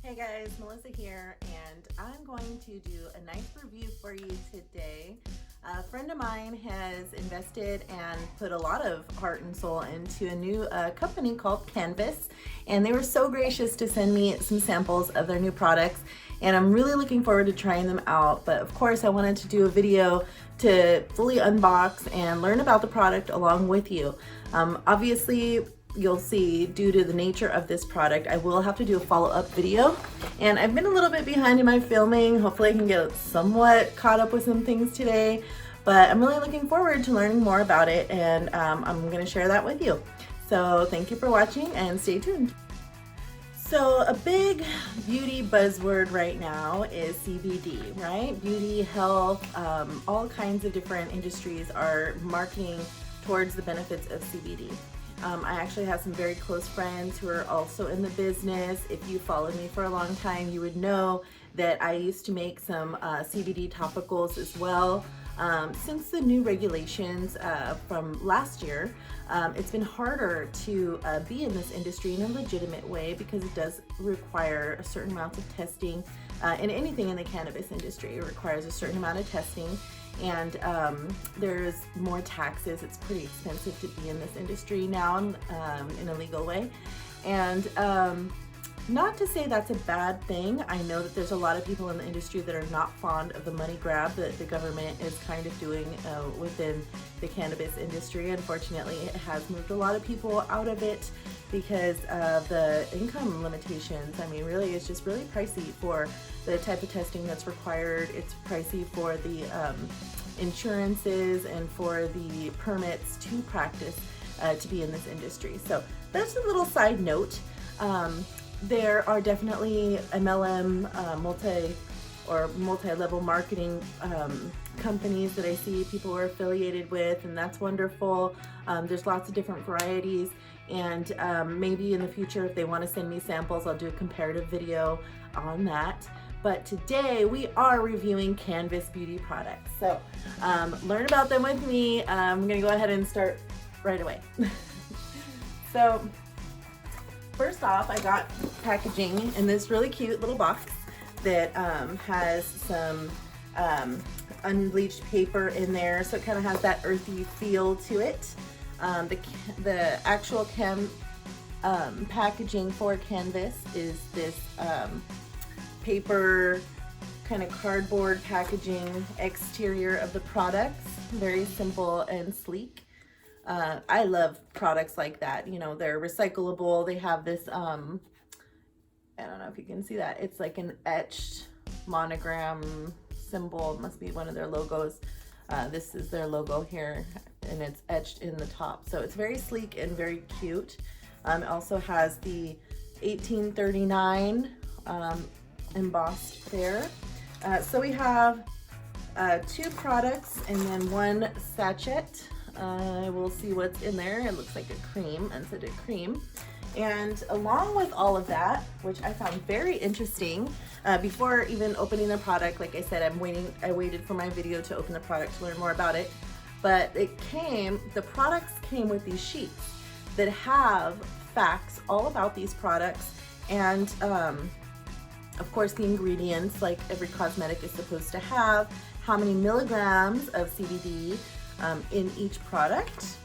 Hey guys, Melissa here, and I'm going to do a nice review for you today. A friend of mine has invested and put a lot of heart and soul into a new company called Canvas, and they were so gracious to send me some samples of their new products, and I'm really looking forward to trying them out. But of course, I wanted to do a video to fully unbox and learn about the product along with you. Obviously, you'll see, due to the nature of this product, I will have to do a follow-up video, and I've been a little bit behind in my filming. Hopefully I can get somewhat caught up with some things today, but I'm really looking forward to learning more about it, and I'm going to share that with you. So thank you for watching and stay tuned. So a big beauty buzzword right now is CBD, right? Beauty, health, all kinds of different industries are marketing towards the benefits of CBD. I actually have some very close friends who are also in the business. If you followed me for a long time, you would know that I used to make some CBD topicals as well. Since the new regulations from last year, it's been harder to be in this industry in a legitimate way because it does require a certain amount of testing. And anything in the cannabis industry, it requires a certain amount of testing. And there's more taxes. It's pretty expensive to be in this industry now in a legal way. And not to say that's a bad thing. I know that there's a lot of people in the industry that are not fond of the money grab that the government is kind of doing within the cannabis industry. Unfortunately, it has moved a lot of people out of it because of the income limitations. I mean, really, it's just really pricey for the type of testing that's required. It's pricey for the insurances and for the permits to practice to be in this industry. So that's a little side note. There are definitely MLM multi-level marketing companies that I see people are affiliated with, and that's wonderful. There's lots of different varieties, and maybe in the future, if they want to send me samples, I'll do a comparative video on that. But today we are reviewing Canvas beauty products. So learn about them with me. I'm gonna go ahead and start right away. So first off, I got packaging in this really cute little box that has some unbleached paper in there, so it kind of has that earthy feel to it. The actual packaging for Canvas is this paper kind of cardboard packaging exterior of the products. Very simple and sleek. I love products like that. You know, they're recyclable. They have this I don't know if you can see that. It's like an etched monogram symbol. It must be one of their logos. This is their logo here, and it's etched in the top. So it's very sleek and very cute. It also has the 1839 embossed there. So we have 2 products and then 1 sachet. We'll see what's in there. It looks like a cream, unscented cream. And along with all of that, which I found very interesting, before even opening the product, like I said, I waited for my video to open the product to learn more about it. But the products came with these sheets that have facts all about these products, and of course the ingredients, like every cosmetic is supposed to have, how many milligrams of CBD in each product.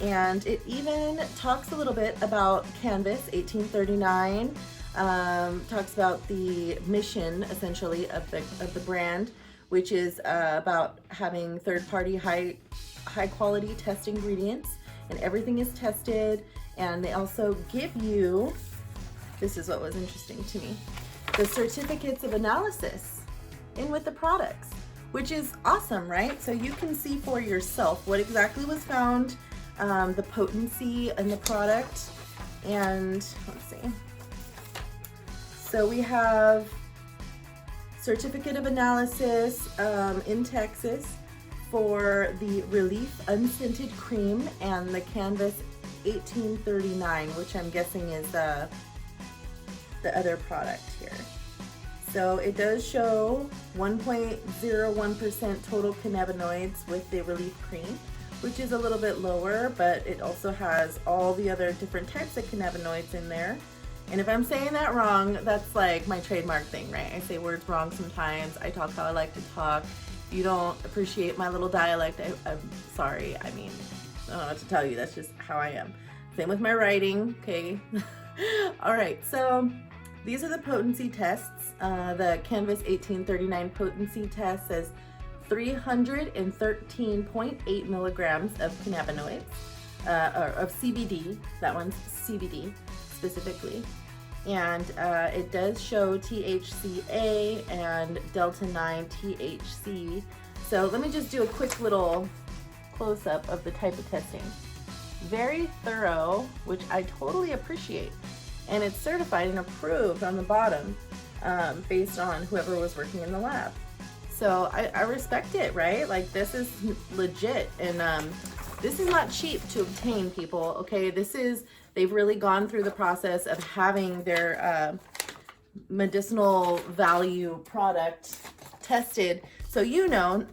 And it even talks a little bit about Canvas 1839, talks about the mission essentially of the brand, which is about having third-party high quality test ingredients, and everything is tested. And they also give you, this is what was interesting to me, the certificates of analysis in with the products, which is awesome, right? So you can see for yourself what exactly was found, the potency in the product. And let's see. So we have certificate of analysis in Texas for the Relief Unscented Cream and the Canvas 1839, which I'm guessing is the other product here. So it does show 1.01% total cannabinoids with the Relief Cream, which is a little bit lower, but it also has all the other different types of cannabinoids in there. And if I'm saying that wrong, that's like my trademark thing, right? I say words wrong sometimes. I talk how I like to talk. If you don't appreciate my little dialect, I'm sorry. I mean, I don't know what to tell you. That's just how I am. Same with my writing, okay? All right, so these are the potency tests. The Canvas 1839 potency test says 313.8 milligrams of cannabinoids, or of CBD. That one's CBD specifically. And it does show THCA and Delta 9 THC. So let me just do a quick little close-up of the type of testing. Very thorough, which I totally appreciate. And it's certified and approved on the bottom based on whoever was working in the lab. So I respect it, right? Like, this is legit. And this is not cheap to obtain, people, okay? They've really gone through the process of having their medicinal value product tested. So I'm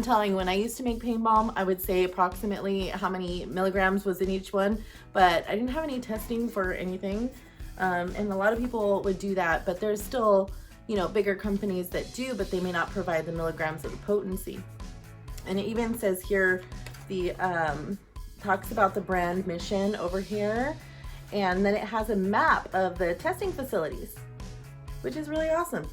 telling you, when I used to make pain balm, I would say approximately how many milligrams was in each one, but I didn't have any testing for anything. And a lot of people would do that, but there's still, bigger companies that do, but they may not provide the milligrams of the potency. And it even says here, talks about the brand mission over here, and then it has a map of the testing facilities, which is really awesome.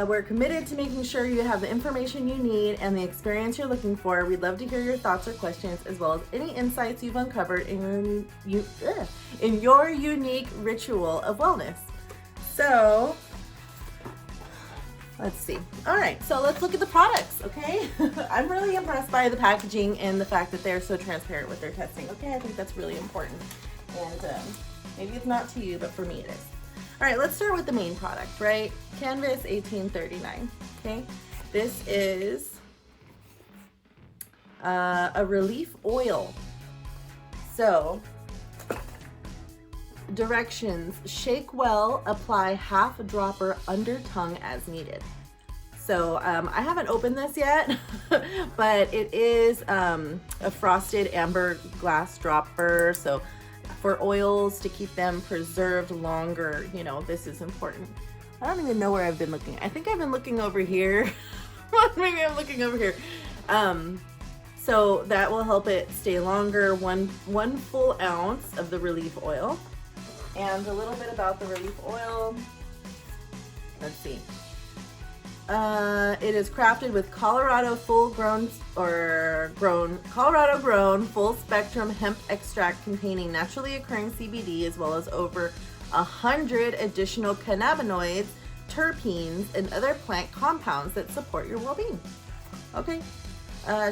We're committed to making sure you have the information you need and the experience you're looking for. We'd love to hear your thoughts or questions, as well as any insights you've uncovered in your unique ritual of wellness. So let's see. All right, so let's look at the products, okay? I'm really impressed by the packaging and the fact that they're so transparent with their testing. Okay, I think that's really important. And maybe it's not to you, but for me it is. All right, let's start with the main product, right? Canvas 1839, okay? This is a relief oil. So, directions: shake well, apply half a dropper under tongue as needed. So I haven't opened this yet, but it is a frosted amber glass dropper. So for oils, to keep them preserved longer, this is important. I don't even know where I've been looking. I think I've been looking over here. Maybe I'm looking over here. So that will help it stay longer. One full ounce of the relief oil. And a little bit about the relief oil. Let's see. It is crafted with Colorado Colorado grown full spectrum hemp extract containing naturally occurring CBD, as well as over 100 additional cannabinoids, terpenes, and other plant compounds that support your well-being. Okay.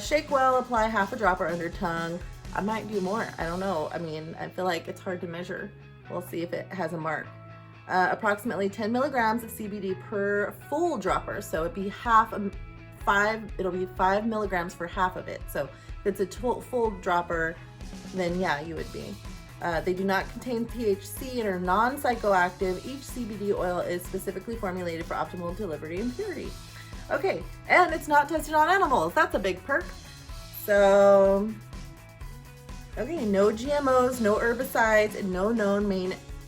Shake well, apply half a dropper under tongue. I might do more. I don't know. I mean, I feel like it's hard to measure. We'll see if it has a mark. Approximately 10 milligrams of CBD per full dropper. So it'd be it'll be 5 milligrams for half of it. So if it's a full dropper, then yeah, you would be. They do not contain THC and are non-psychoactive. Each CBD oil is specifically formulated for optimal delivery and purity. Okay, and it's not tested on animals. That's a big perk. So, okay, no GMOs, no herbicides, and no known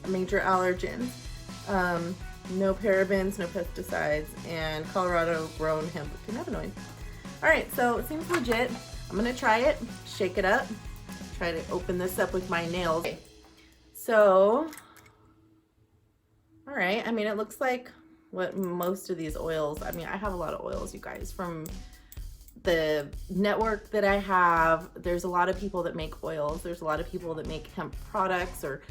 major allergens. No parabens, no pesticides, and Colorado grown hemp cannabinoid. All right, so it seems legit. I'm gonna try it, shake it up, try to open this up with my nails. Okay. So, all right, I mean, it looks like what most of these oils, I mean, I have a lot of oils, you guys, from the network that I have. There's a lot of people that make oils. There's a lot of people that make hemp products or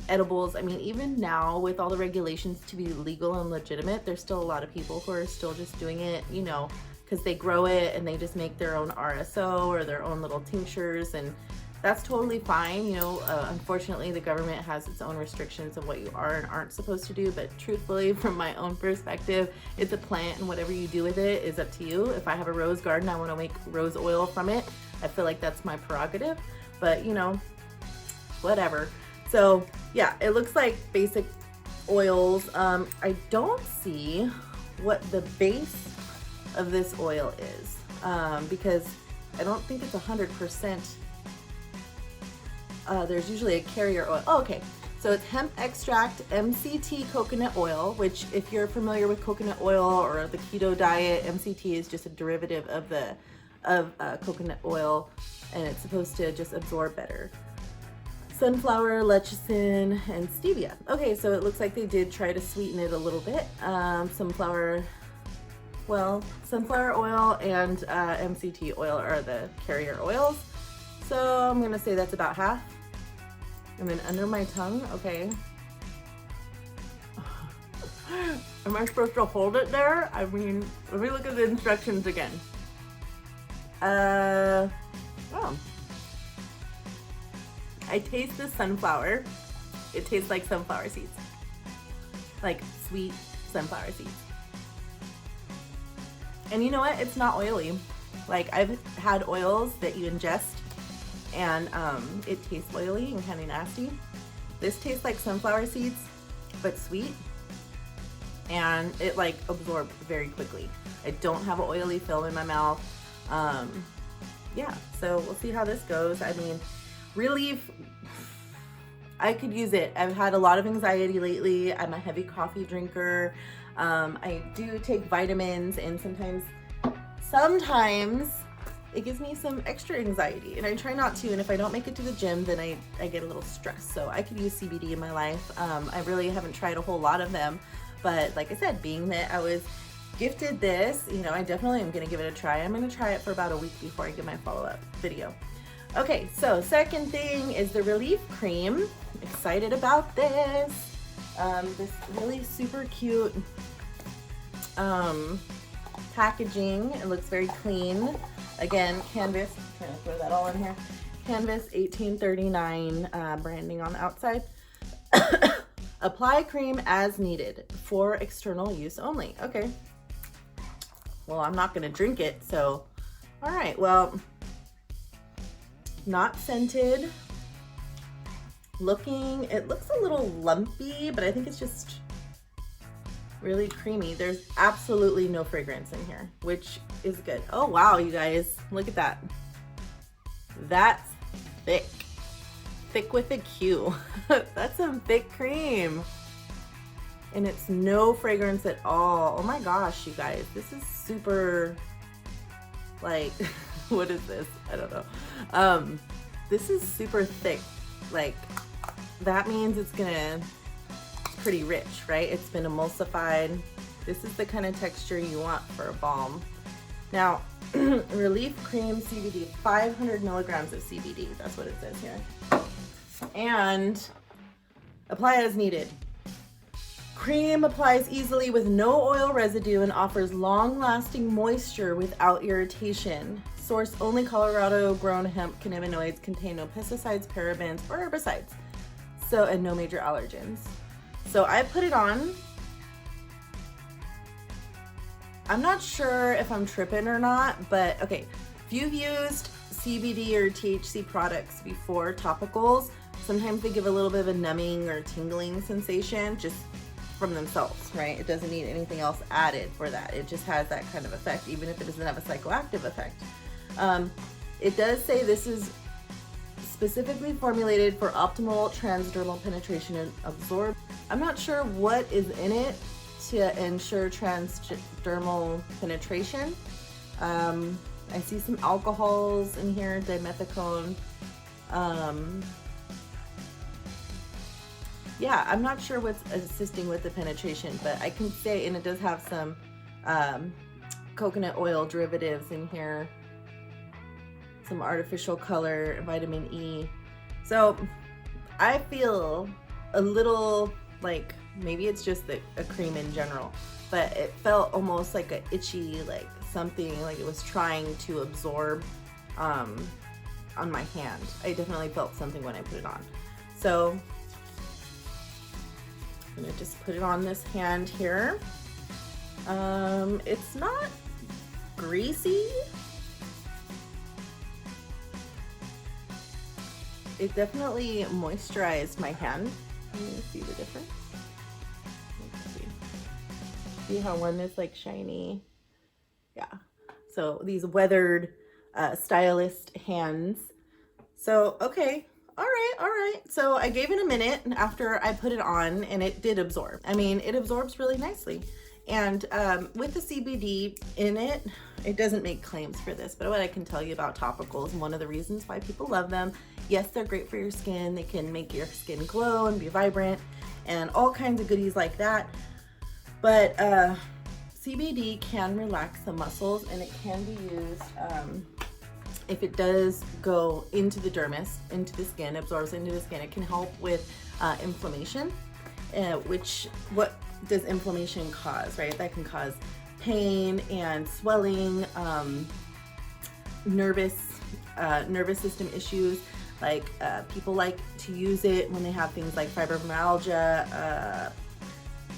edibles. I mean, even now with all the regulations to be legal and legitimate, there's still a lot of people who are still just doing it, because they grow it and they just make their own RSO or their own little tinctures, and that's totally fine. Unfortunately, the government has its own restrictions of what you are and aren't supposed to do, but truthfully, from my own perspective, it's a plant, and whatever you do with it is up to you. If I have a rose garden, I want to make rose oil from it. I feel like that's my prerogative, but whatever. So yeah, it looks like basic oils. I don't see what the base of this oil is, because I don't think it's 100%. There's usually a carrier oil. Oh, okay. So So it's hemp extract, MCT coconut oil, which if you're familiar with coconut oil or the keto diet, MCT is just a derivative of coconut oil, and it's supposed to just absorb better. Sunflower, lecithin, and stevia. Okay, so it looks like they did try to sweeten it a little bit. Sunflower oil and MCT oil are the carrier oils. So I'm gonna say that's about half. And then under my tongue, okay. Am I supposed to hold it there? I mean, let me look at the instructions again. Oh. I taste the sunflower. It tastes like sunflower seeds. Like sweet sunflower seeds. And you know what? It's not oily. Like I've had oils that you ingest and it tastes oily and kind of nasty. This tastes like sunflower seeds, but sweet. And it like absorbed very quickly. I don't have an oily film in my mouth. Yeah, so we'll see how this goes. I mean, relief, I could use it. I've had a lot of anxiety lately. I'm a heavy coffee drinker. I do take vitamins, and sometimes it gives me some extra anxiety, and I try not to. And if I don't make it to the gym, then I get a little stressed. So I could use CBD in my life. I really haven't tried a whole lot of them, but like I said, being that I was gifted this, you know, I definitely am gonna give it a try. I'm gonna try it for about a week before I get my follow-up video. Okay, so second thing is the Relief Cream. Excited about this. This really super cute packaging. It looks very clean. Again, canvas, I'm trying to throw that all in here. Canvas 1839 branding on the outside. Apply cream as needed for external use only. Okay. Well, I'm not gonna drink it, so, all right, well, not scented. It looks a little lumpy, but I think it's just really creamy. There's absolutely no fragrance in here, which is good. Oh, wow, you guys, look at that. That's thick. Thick with a Q. That's some thick cream. And it's no fragrance at all. Oh my gosh, you guys, this is super, like, what is this? I don't know. This is super thick. Like, that means it's pretty rich, right? It's been emulsified. This is the kind of texture you want for a balm. Now, Relief Cream CBD, 500 milligrams of CBD. That's what it says here. And apply as needed. Cream applies easily with no oil residue and offers long-lasting moisture without irritation. Source only Colorado-grown hemp cannabinoids, contain no pesticides, parabens, or herbicides. So, and no major allergens. So I put it on. I'm not sure if I'm tripping or not, but okay. If you've used CBD or THC products before, topicals, sometimes they give a little bit of a numbing or tingling sensation just from themselves, right? It doesn't need anything else added for that. It just has that kind of effect, even if it doesn't have a psychoactive effect. It does say this is specifically formulated for optimal transdermal penetration and absorb. I'm not sure what is in it to ensure transdermal penetration. I see some alcohols in here, dimethicone. Yeah, I'm not sure what's assisting with the penetration, but I can say, and it does have some coconut oil derivatives in here, some artificial color, vitamin E. So I feel a little like, maybe it's just a cream in general, but it felt almost like a itchy, like something, like it was trying to absorb on my hand. I definitely felt something when I put it on. So I'm gonna just put it on this hand here. It's not greasy. It definitely moisturized my hand. Can you see the difference? Let's see. See how one is like shiny? Yeah. So these weathered stylist hands. So, okay. all right. So I gave it a minute after I put it on, and it did absorb. I mean, it absorbs really nicely. And with the CBD in it, it doesn't make claims for this, but what I can tell you about topicals and one of the reasons why people love them, yes, they're great for your skin. They can make your skin glow and be vibrant and all kinds of goodies like that. But CBD can relax the muscles, and it can be used if it does go into the dermis, into the skin, absorbs into the skin. It can help with inflammation, what does inflammation cause, right? That can cause pain and swelling, nervous system issues. Like people like to use it when they have things like fibromyalgia,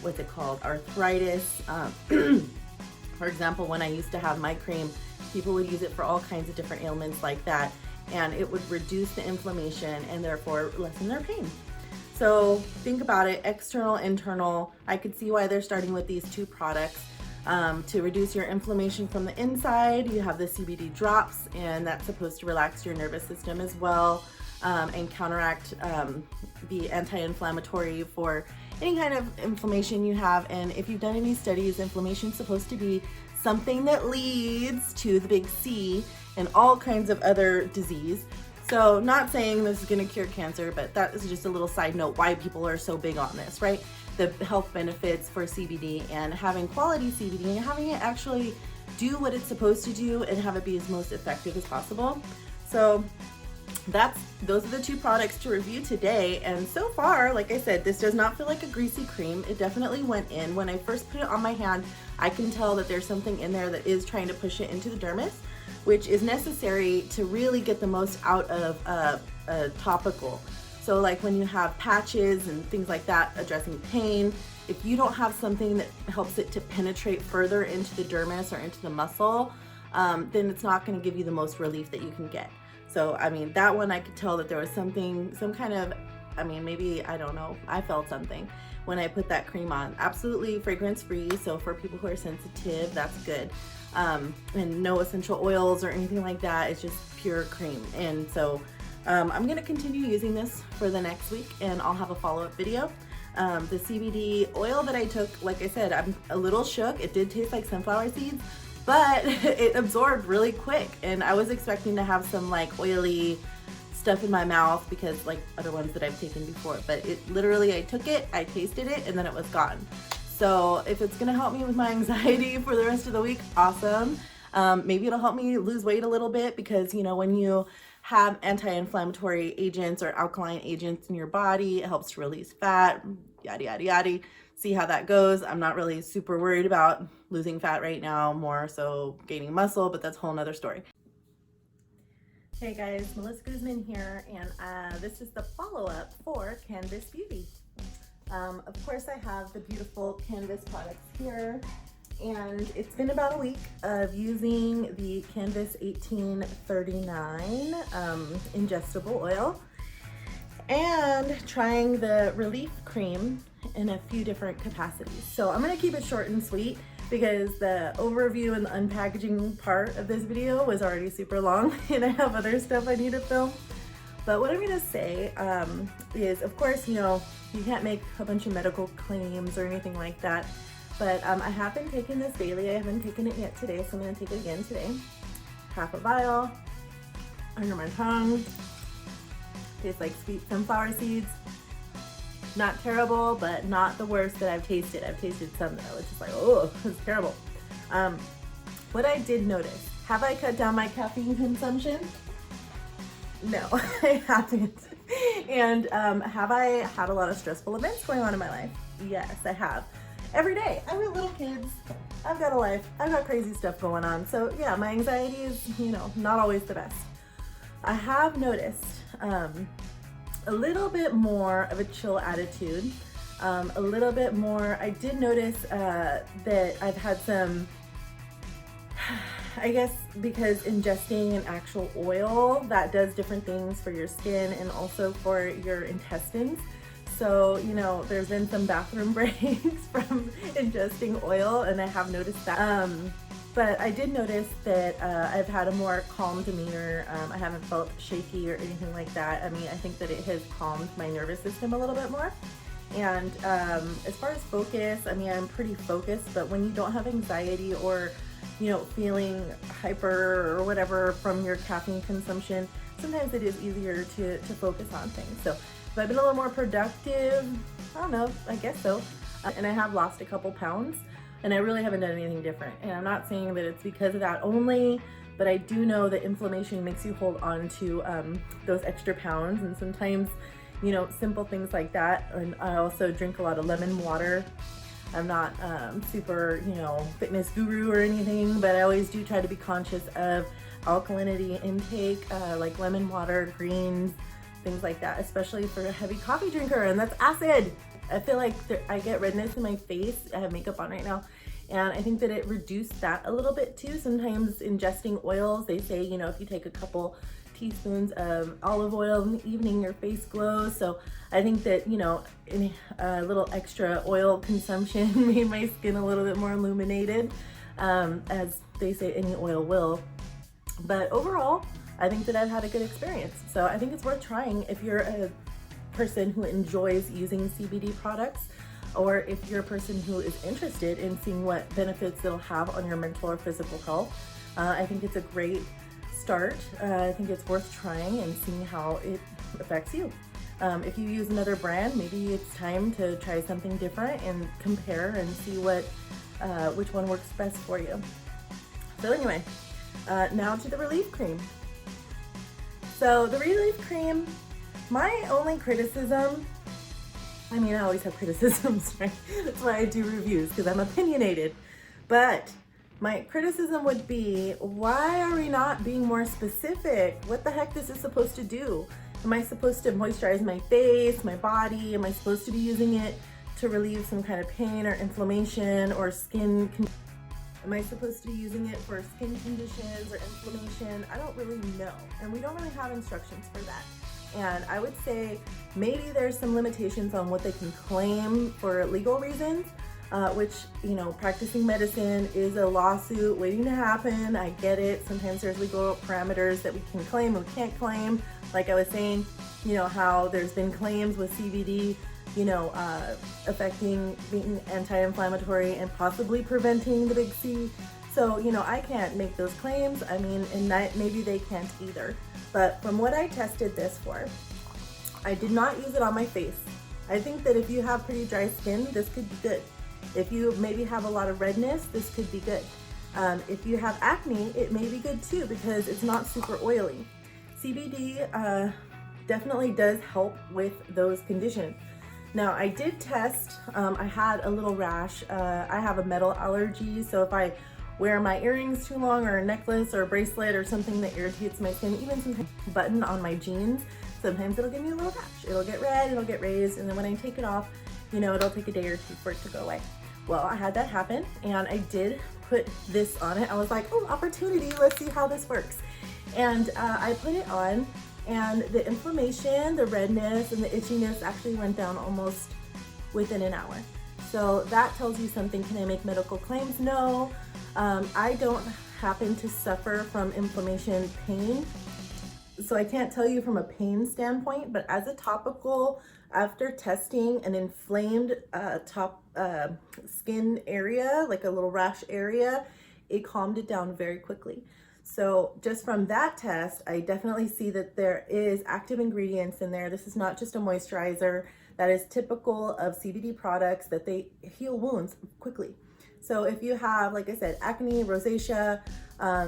what's it called, arthritis. For example, when I used to have my cream, people would use it for all kinds of different ailments like that, and it would reduce the inflammation and therefore lessen their pain. So think about it, external, internal. I could see why they're starting with these two products. To reduce your inflammation from the inside, you have the Cbd Drops, and that's supposed to relax your nervous system as well, and counteract the anti-inflammatory for any kind of inflammation you have. And if you've done any studies, inflammation is supposed to be something that leads to the big C and all kinds of other disease. So not saying this is going to cure cancer, but that is just a little side note why people are so big on this, right? The health benefits for CBD and having quality CBD and having it actually do what it's supposed to do and have it be as most effective as possible. So those are the two products to review today. And so far, like I said, this does not feel like a greasy cream. It definitely went in. When I first put it on my hand, I can tell that there's something in there that is trying to push it into the dermis, which is necessary to really get the most out of a topical. So like when you have patches and things like that addressing pain, if you don't have something that helps it to penetrate further into the dermis or into the muscle, then it's not going to give you the most relief that you can get. So, I mean, that one I could tell that there was some kind of, I mean, maybe, I don't know, I felt something when I put that cream on. Absolutely fragrance free, so for people who are sensitive, that's good. And no essential oils or anything like that. It's just pure cream. And so I'm going to continue using this for the next week, and I'll have a follow-up video. The CBD oil that I took, like I said, I'm a little shook. It did taste like sunflower seeds, but it absorbed really quick, and I was expecting to have some like oily stuff in my mouth because like other ones that I've taken before, but it literally, I took it, I tasted it, and then it was gone. So if it's gonna help me with my anxiety for the rest of the week, awesome. Maybe it'll help me lose weight a little bit because, you know, when you have anti-inflammatory agents or alkaline agents in your body, it helps to release fat, yada, yada, yada. See how that goes. I'm not really super worried about losing fat right now, more so gaining muscle, but that's a whole nother story. Hey guys, Melissa Guzman here, and this is the follow-up for Canvas Beauty. Of course, I have the beautiful Canvas products here, and it's been about a week of using the Canvas 1839 ingestible oil and trying the relief cream in a few different capacities. So I'm going to keep it short and sweet because the overview and the unpackaging part of this video was already super long and I have other stuff I need to film. But what I'm going to say is, of course, you know, you can't make a bunch of medical claims or anything like that, but I have been taking this daily. I haven't taken it yet today, so I'm going to take it again today. Half a vial under my tongue. Tastes like sweet sunflower seeds. Not terrible, but not the worst that I've tasted. I've tasted some that I was just like, oh, it's terrible. What I did notice, have I cut down my caffeine consumption? No, I haven't. And have I had a lot of stressful events going on in my life? Yes, I have. Every day. I've got little kids. I've got a life. I've got crazy stuff going on. So yeah, my anxiety is, you know, not always the best. I have noticed a little bit more of a chill attitude, a little bit more. I did notice that I've had some, I guess because ingesting an actual oil, that does different things for your skin and also for your intestines. So, you know, there's been some bathroom breaks from ingesting oil, and I have noticed that. But I did notice that I've had a more calm demeanor. I haven't felt shaky or anything like that. I mean, I think that it has calmed my nervous system a little bit more. And as far as focus, I mean, I'm pretty focused, but when you don't have anxiety or, you know, feeling hyper or whatever from your caffeine consumption, sometimes it is easier to focus on things. So if I've been a little more productive, I don't know, I guess so. And I have lost a couple pounds, and I really haven't done anything different. And I'm not saying that it's because of that only, but I do know that inflammation makes you hold on to those extra pounds. And sometimes, you know, simple things like that. And I also drink a lot of lemon water. I'm not super, you know, fitness guru or anything, but I always do try to be conscious of alkalinity intake, like lemon water, greens, things like that, especially for a heavy coffee drinker, and that's acid. I feel like I get redness in my face. I have makeup on right now, and I think that it reduced that a little bit too. Sometimes ingesting oils, they say, you know, if you take a couple teaspoons of olive oil in the evening, your face glows. So I think that, you know, a little extra oil consumption made my skin a little bit more illuminated, as they say any oil will. But overall, I think that I've had a good experience. So I think it's worth trying if you're a person who enjoys using CBD products, or if you're a person who is interested in seeing what benefits it'll have on your mental or physical health. I think it's a great start. I think it's worth trying and seeing how it affects you. If you use another brand, maybe it's time to try something different and compare and see which one works best for you. So anyway, now to the relief cream. So the relief cream, my only criticism, I mean, I always have criticisms, right? That's why I do reviews, because I'm opinionated. But my criticism would be, why are we not being more specific? What the heck is this supposed to do? Am I supposed to moisturize my face, my body? Am I supposed to be using it to relieve some kind of pain or inflammation or skin? Am I supposed to be using it for skin conditions or inflammation? I don't really know. And we don't really have instructions for that. And I would say maybe there's some limitations on what they can claim for legal reasons, which, you know, practicing medicine is a lawsuit waiting to happen. I get it. Sometimes there's legal parameters that we can claim or can't claim. Like I was saying, you know, how there's been claims with CBD, you know, affecting being anti-inflammatory and possibly preventing the big C. So, you know, I can't make those claims. I mean, and maybe they can't either. But from what I tested this for, I did not use it on my face. I think that if you have pretty dry skin, this could be good. If you maybe have a lot of redness, this could be good. If you have acne, it may be good too, because it's not super oily. CBD definitely does help with those conditions. Now, I did test, I had a little rash. I have a metal allergy, so if I wear my earrings too long, or a necklace or a bracelet or something that irritates my skin, even sometimes a button on my jeans, sometimes it'll give me a little rash. It'll get red, it'll get raised, and then when I take it off, you know, it'll take a day or two for it to go away. Well, I had that happen, and I did put this on it. I was like, oh, opportunity, let's see how this works. And I put it on, and the inflammation, the redness, and the itchiness actually went down almost within an hour. So that tells you something. Can I make medical claims? No. I don't happen to suffer from inflammation pain, so I can't tell you from a pain standpoint, but as a topical, after testing an inflamed top skin area, like a little rash area, it calmed it down very quickly. So just from that test, I definitely see that there is active ingredients in there. This is not just a moisturizer. That is typical of CBD products, that they heal wounds quickly. So if you have, like I said, acne, rosacea,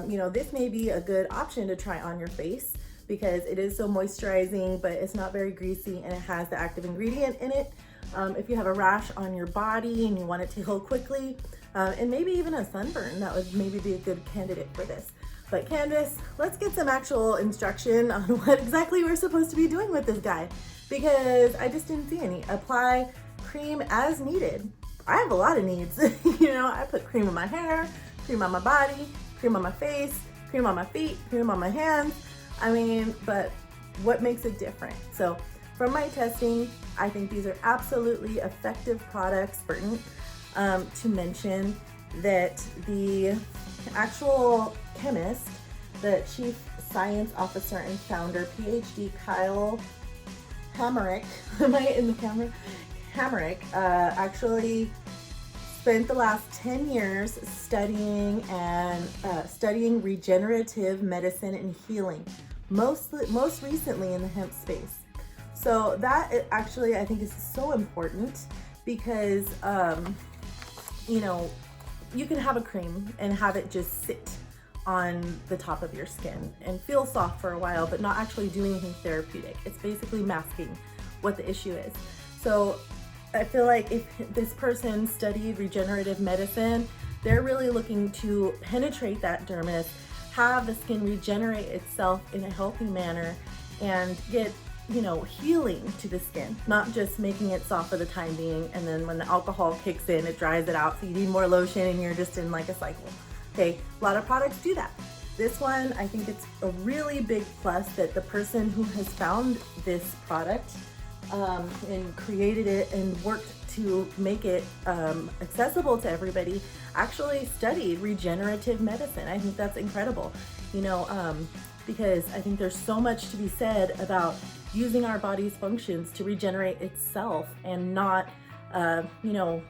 you know, this may be a good option to try on your face, because it is so moisturizing, but it's not very greasy, and it has the active ingredient in it. If you have a rash on your body and you want it to heal quickly, and maybe even a sunburn, that would maybe be a good candidate for this. But Candace, let's get some actual instruction on what exactly we're supposed to be doing with this guy, because I just didn't see any. Apply cream as needed. I have a lot of needs. You know, I put cream on my hair, cream on my body, cream on my face, cream on my feet, cream on my hands. I mean, but what makes it different? So from my testing, I think these are absolutely effective products, important to mention. that the actual chemist, the chief science officer and founder, PhD Kyle Hamrick, am I in the camera? Hamrick, actually spent the last 10 years studying regenerative medicine and healing, most recently in the hemp space. So that actually I think is so important because you know, you can have a cream and have it just sit on the top of your skin and feel soft for a while, but not actually doing anything therapeutic. It's basically masking what the issue is. So I feel like if this person studied regenerative medicine, they're really looking to penetrate that dermis, have the skin regenerate itself in a healthy manner, and get, you know, healing to the skin, not just making it soft for the time being, and then when the alcohol kicks in, it dries it out, so you need more lotion and you're just in like a cycle. Okay, a lot of products do that. This one, I think it's a really big plus that the person who has found this product and created it and worked to make it accessible to everybody actually studied regenerative medicine. I think that's incredible, you know, because I think there's so much to be said about using our body's functions to regenerate itself and not, you know,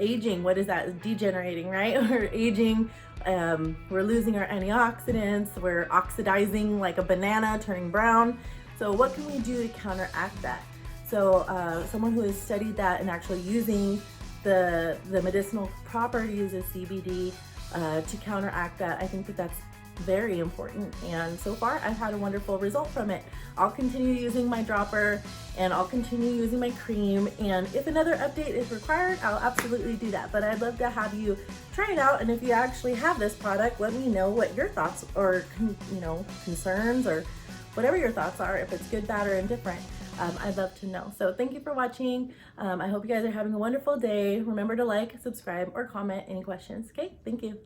aging. What is that? Degenerating, right? We're aging. We're losing our antioxidants. We're oxidizing like a banana, turning brown. So what can we do to counteract that? So someone who has studied that and actually using the medicinal properties of CBD to counteract that, I think that that's very important. And so far I've had a wonderful result from it. I'll continue using my dropper and I'll continue using my cream, and if another update is required, I'll absolutely do that. But I'd love to have you try it out, and if you actually have this product, let me know what your thoughts or, you know, concerns or whatever your thoughts are, if it's good, bad, or indifferent. I'd love to know. So thank you for watching. I hope you guys are having a wonderful day. Remember to like, subscribe, or comment any questions. Okay, thank you.